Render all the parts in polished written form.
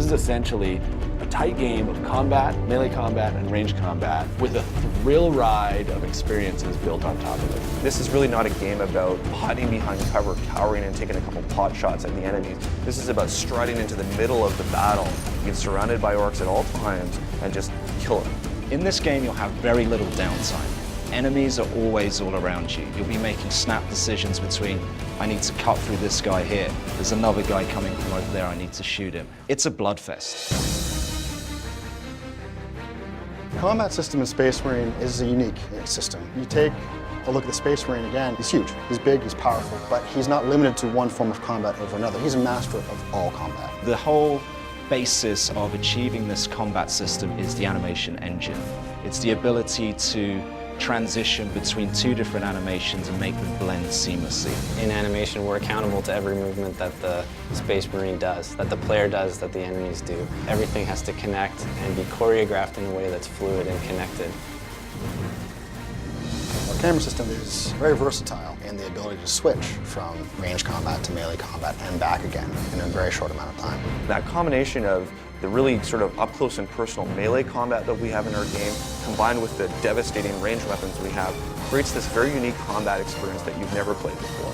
This is essentially a tight game of combat, melee combat, and range combat with a thrill ride of experiences built on top of it. This is really not a game about hiding behind cover, cowering and taking a couple pot shots at the enemies. This is about striding into the middle of the battle, being surrounded by orcs at all times, and just kill them. In this game, you'll have very little downtime. Enemies are always all around you. You'll be making snap decisions between, I need to cut through this guy here. There's another guy coming from over there, I need to shoot him. It's a bloodfest. The combat system in Space Marine is a unique system. You take a look at the Space Marine again, he's huge, he's big, he's powerful, but he's not limited to one form of combat over another. He's a master of all combat. The whole basis of achieving this combat system is the animation engine. It's the ability to transition between two different animations and make them blend seamlessly. In animation, we're accountable to every movement that the Space Marine does, that the player does, that the enemies do. Everything has to connect and be choreographed in a way that's fluid and connected. Our camera system is very versatile in the ability to switch from range combat to melee combat and back again in a very short amount of time. That combination of the really sort of up-close and personal melee combat that we have in our game, combined with the devastating ranged weapons we have, creates this very unique combat experience that you've never played before.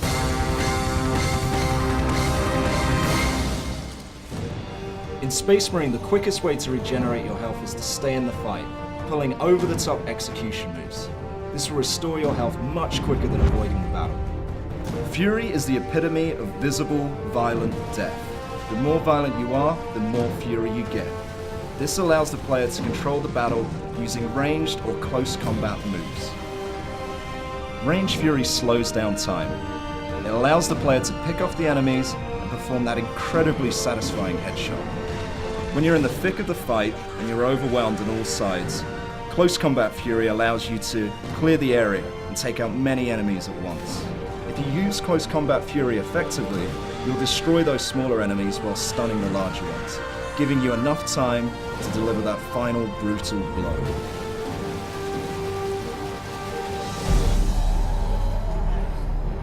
In Space Marine, the quickest way to regenerate your health is to stay in the fight, pulling over-the-top execution moves. This will restore your health much quicker than avoiding the battle. Fury is the epitome of visible, violent death. The more violent you are, the more fury you get. This allows the player to control the battle using ranged or close combat moves. Range Fury slows down time. It allows the player to pick off the enemies and perform that incredibly satisfying headshot. When you're in the thick of the fight and you're overwhelmed on all sides, Close Combat Fury allows you to clear the area and take out many enemies at once. If you use Close Combat Fury effectively, you'll destroy those smaller enemies while stunning the larger ones, giving you enough time to deliver that final brutal blow.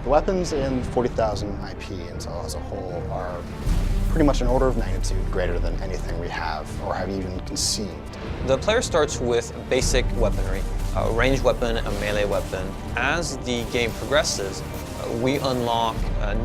The weapons in 40,000 IP as a whole are pretty much an order of magnitude greater than anything we have or have even conceived. The player starts with basic weaponry, a ranged weapon, a melee weapon. As the game progresses, we unlock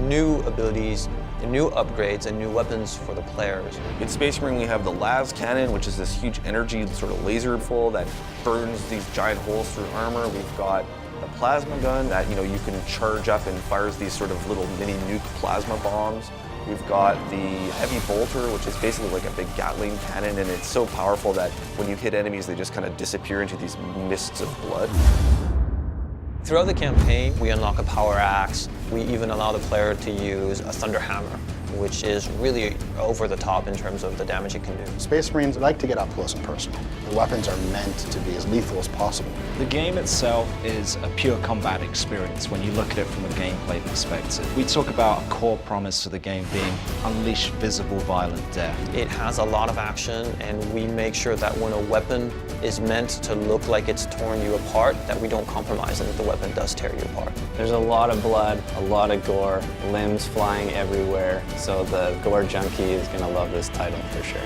new abilities, new upgrades, and new weapons for the players. In Space Marine, we have the las cannon, which is this huge energy sort of laser pole that burns these giant holes through armor. We've got the plasma gun that you can charge up and fires these sort of little mini nuke plasma bombs. We've got the heavy bolter, which is basically like a big Gatling cannon, and it's so powerful that when you hit enemies, they just kind of disappear into these mists of blood. Throughout the campaign, we unlock a power axe. We even allow the player to use a thunder hammer, which is really over the top in terms of the damage it can do. Space Marines like to get up close and personal. The weapons are meant to be as lethal as possible. The game itself is a pure combat experience when you look at it from a gameplay perspective. We talk about a core promise of the game being unleash visible, violent death. It has a lot of action, and we make sure that when a weapon is meant to look like it's torn you apart, that we don't compromise and that the weapon does tear you apart. There's a lot of blood, a lot of gore, limbs flying everywhere, so the gore junkie is going to love this title for sure.